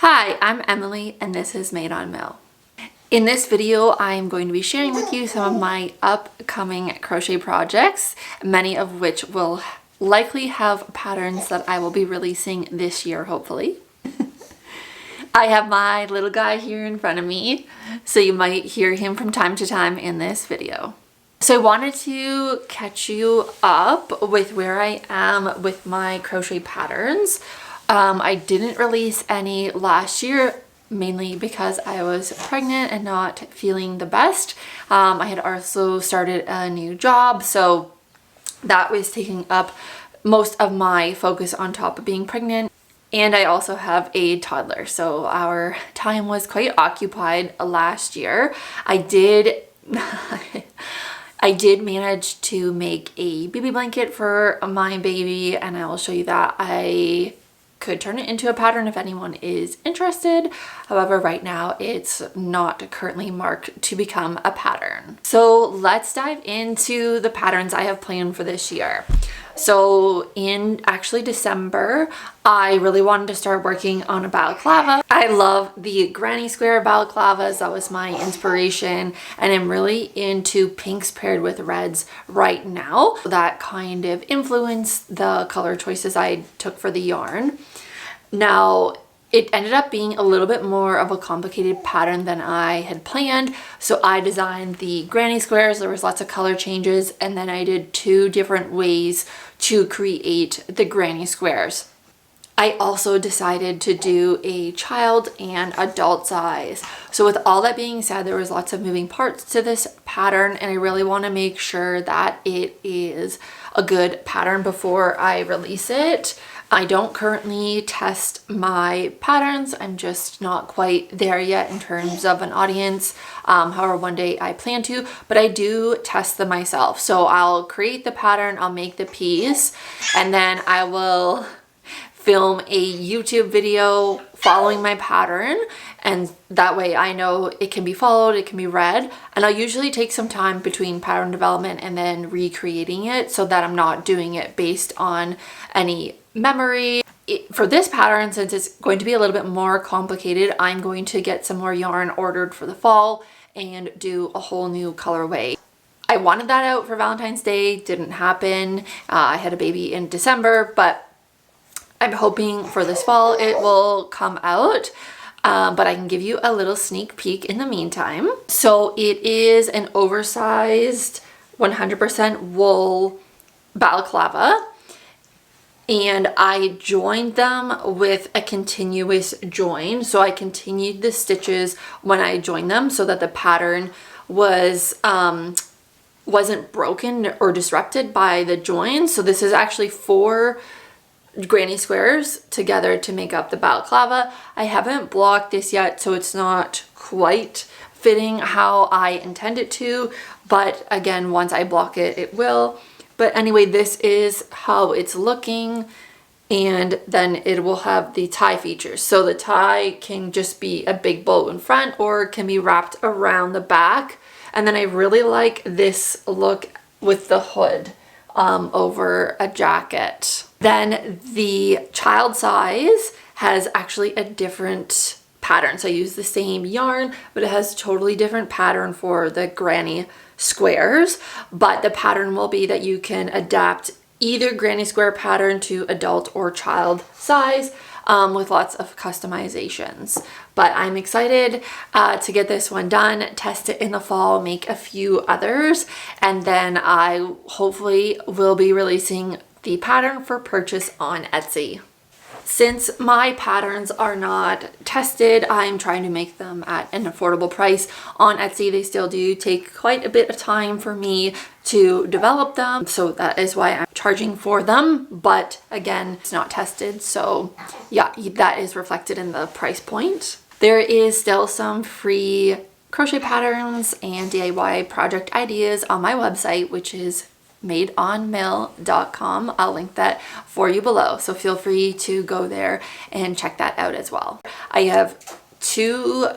Hi, I'm Emily and this is Made on Mill. In this video, I'm going to be sharing with you some of my upcoming crochet projects, many of which will likely have patterns that I will be releasing this year, hopefully. I have my little guy here in front of me, so you might hear him from time to time in this video. So I wanted to catch you up with where I am with my crochet patterns. I didn't release any last year, mainly because I was pregnant and not feeling the best. I had also started a new job, so that was taking up most of my focus on top of being pregnant. And I also have a toddler, so our time was quite occupied last year. I did manage to make a baby blanket for my baby, and I will show you that. I could turn it into a pattern if anyone is interested. However, right now it's not currently marked to become a pattern. So let's dive into the patterns I have planned for this year. So in actually December, I really wanted to start working on a balaclava. I love the granny square balaclavas. That was my inspiration. And I'm really into pinks paired with reds right now. That kind of influenced the color choices I took for the yarn. Now, it ended up being a little bit more of a complicated pattern than I had planned. So I designed the granny squares. There was lots of color changes. And then I did 2 different ways to create the granny squares. I also decided to do a child and adult size. So with all that being said, there was lots of moving parts to this pattern, and I really want to make sure that it is a good pattern before I release it. I don't currently test my patterns. I'm just not quite there yet in terms of an audience. However, one day I plan to, but I do test them myself. So I'll create the pattern, I'll make the piece, and then I will film a YouTube video following my pattern, and that way I know it can be followed, it can be read. And I'll usually take some time between pattern development and then recreating it so that I'm not doing it based on any memory. For this pattern, since it's going to be a little bit more complicated, I'm going to get some more yarn ordered for the fall and do a whole new colorway. I wanted that out for Valentine's Day, didn't happen. I had a baby in December, but I'm hoping for this fall it will come out, but I can give you a little sneak peek in the meantime. So it is an oversized 100% wool balaclava, and I joined them with a continuous join. So I continued the stitches when I joined them so that the pattern wasn't broken or disrupted by the joins. So this is actually 4 granny squares together to make up the balaclava. I haven't blocked this yet, so it's not quite fitting how I intend it to, but again, once I block it, it will. But anyway, this is how it's looking, and then it will have the tie features. So the tie can just be a big bow in front, or it can be wrapped around the back. And then I really like this look with the hood over a jacket. Then the child size has actually a different pattern. So I use the same yarn, but it has totally different pattern for the granny squares. But the pattern will be that you can adapt either granny square pattern to adult or child size with lots of customizations. But I'm excited to get this one done, test it in the fall, make a few others, and then I hopefully will be releasing the pattern for purchase on Etsy. Since my patterns are not tested, I'm trying to make them at an affordable price on Etsy. They still do take quite a bit of time for me to develop them, so that is why I'm charging for them. But again, it's not tested, so yeah, that is reflected in the price point. There is still some free crochet patterns and DIY project ideas on my website, which is madeonmill.com. I'll link that for you below, so feel free to go there and check that out as well. I have 2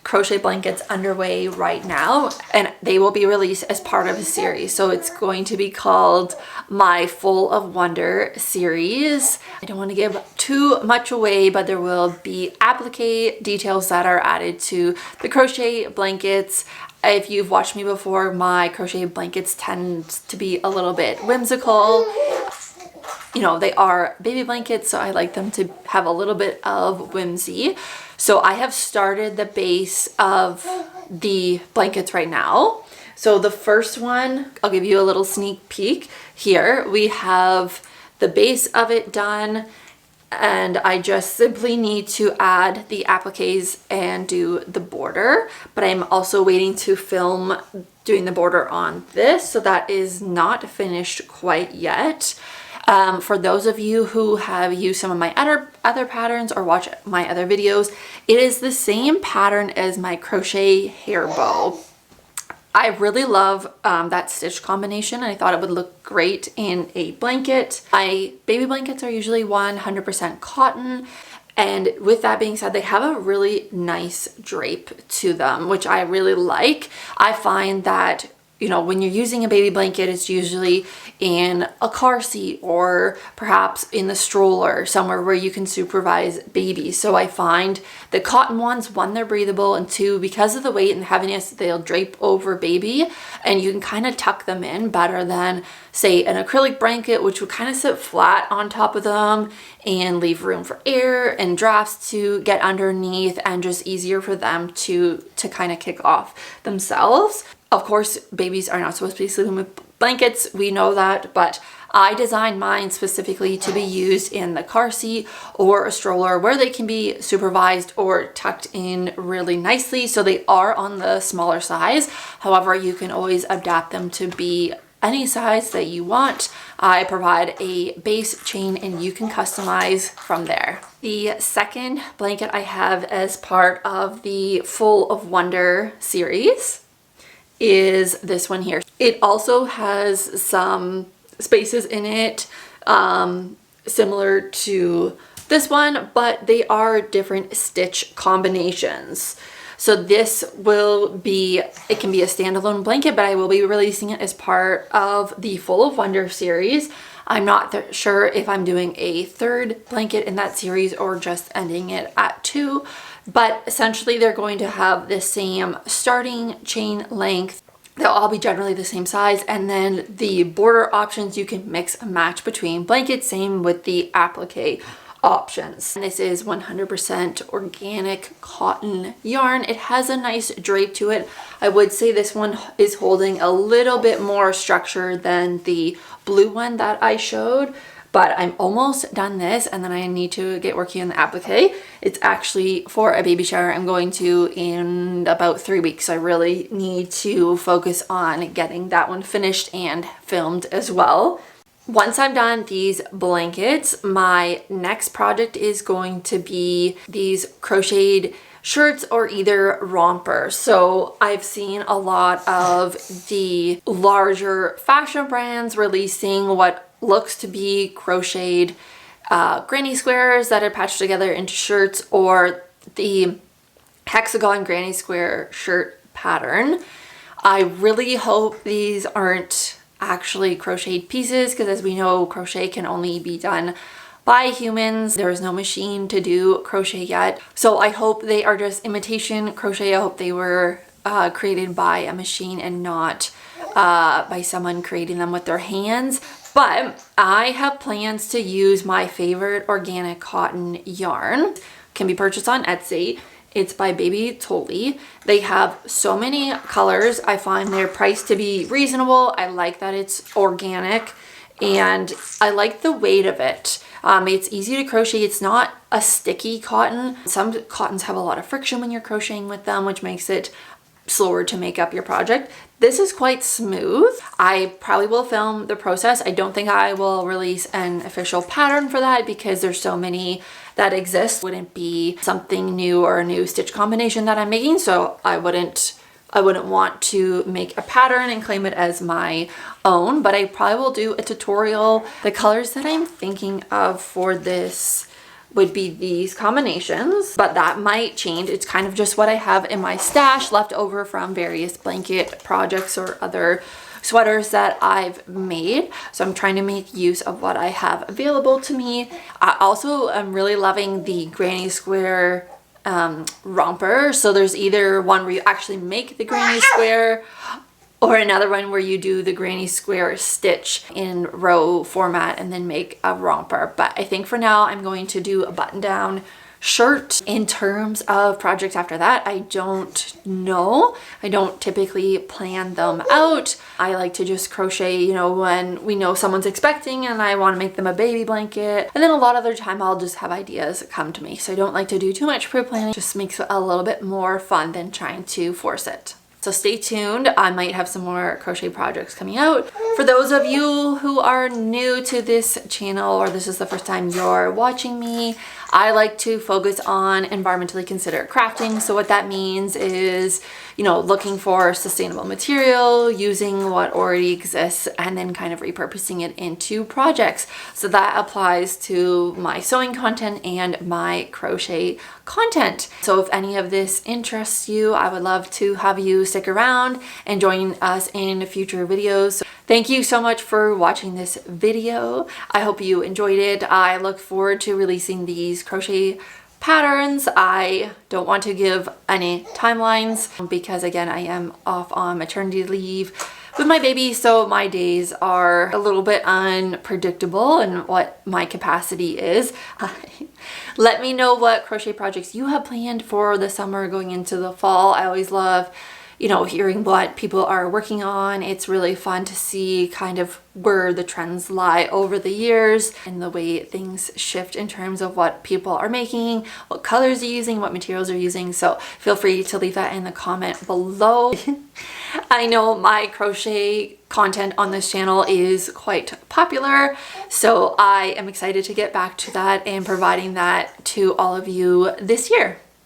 crochet blankets underway right now, and they will be released as part of a series. So it's going to be called my Full of Wonder series. I don't want to give too much away, but there will be applique details that are added to the crochet blankets. If you've watched me before, my crochet blankets tend to be a little bit whimsical. You know, they are baby blankets, so I like them to have a little bit of whimsy. So I have started the base of the blankets right now. So the first one, I'll give you a little sneak peek here. We have the base of it done, and I just simply need to add the appliques and do the border. But I'm also waiting to film doing the border on this, so that is not finished quite yet. For those of you who have used some of my other patterns or watch my other videos, it is the same pattern as my crochet hair bow. I really love that stitch combination, and I thought it would look great in a blanket. My baby blankets are usually 100% cotton, and with that being said, they have a really nice drape to them, which I really like. I find that, you know, when you're using a baby blanket, it's usually in a car seat or perhaps in the stroller, somewhere where you can supervise babies. So I find the cotton ones, one, they're breathable, and two, because of the weight and heaviness, they'll drape over baby, and you can kind of tuck them in better than, say, an acrylic blanket, which would kind of sit flat on top of them and leave room for air and drafts to get underneath, and just easier for them to kind of kick off themselves. Of course, babies are not supposed to be sleeping with blankets, we know that, but I designed mine specifically to be used in the car seat or a stroller, where they can be supervised or tucked in really nicely. So they are on the smaller size. However, you can always adapt them to be any size that you want. I provide a base chain and you can customize from there. The second blanket I have as part of the Full of Wonder series is this one here. It also has some spaces in it similar to this one, but they are different stitch combinations. So this will be, it can be a standalone blanket, but I will be releasing it as part of the Full of Wonder series. I'm not sure if I'm doing a third blanket in that series or just ending it at 2. But essentially they're going to have the same starting chain length. They'll all be generally the same size, and then the border options you can mix and match between blankets, same with the applique options. And this is 100% organic cotton yarn. It has a nice drape to it. I would say this one is holding a little bit more structure than the blue one that I showed. But I'm almost done this, and then I need to get working on the applique. It's actually for a baby shower I'm going to in about 3 weeks. I really need to focus on getting that one finished and filmed as well. Once I'm done these blankets, my next project is going to be these crocheted shirts or either rompers. So I've seen a lot of the larger fashion brands releasing what looks to be crocheted granny squares that are patched together into shirts, or the hexagon granny square shirt pattern. I really hope these aren't actually crocheted pieces, because as we know, crochet can only be done by humans. There is no machine to do crochet yet. So I hope they are just imitation crochet. I hope they were created by a machine and not by someone creating them with their hands. But I have plans to use my favorite organic cotton yarn. Can be purchased on Etsy. It's by Baby Tolly. They have so many colors. I find their price to be reasonable. I like that it's organic, and I like the weight of it. It's easy to crochet. It's not a sticky cotton. Some cottons have a lot of friction when you're crocheting with them, which makes it slower to make up your project. This is quite smooth. I probably will film the process. I don't think I will release an official pattern for that because there's so many that exist. Wouldn't be something new or a new stitch combination that I'm making, so I wouldn't want to make a pattern and claim it as my own, but I probably will do a tutorial. The colors that I'm thinking of for this would be these combinations, but that might change. It's kind of just what I have in my stash left over from various blanket projects or other sweaters that I've made. So I'm trying to make use of what I have available to me. I also am really loving the granny square romper. So there's either one where you actually make the granny square, or another one where you do the granny square stitch in row format and then make a romper. But I think for now I'm going to do a button down shirt. In terms of projects after that, I don't know. I don't typically plan them out. I like to just crochet, you know, when we know someone's expecting and I want to make them a baby blanket. And then a lot of the time I'll just have ideas come to me. So I don't like to do too much pre-planning. It just makes it a little bit more fun than trying to force it. So stay tuned. I might have some more crochet projects coming out. For those of you who are new to this channel, or this is the first time you're watching me, I like to focus on environmentally considerate crafting. So what that means is, you know, looking for sustainable material, using what already exists, and then kind of repurposing it into projects. So that applies to my sewing content and my crochet content. So if any of this interests you, I would love to have you stick around and join us in future videos. Thank you so much for watching this video. I hope you enjoyed it. I look forward to releasing these crochet patterns. I don't want to give any timelines because, again, I am off on maternity leave with my baby, so my days are a little bit unpredictable and what my capacity is. Let me know what crochet projects you have planned for the summer going into the fall. I always love, you know, hearing what people are working on. It's really fun to see kind of where the trends lie over the years and the way things shift in terms of what people are making, what colors they're using, what materials they're using. So feel free to leave that in the comment below. I know my crochet content on this channel is quite popular, so I am excited to get back to that and providing that to all of you this year.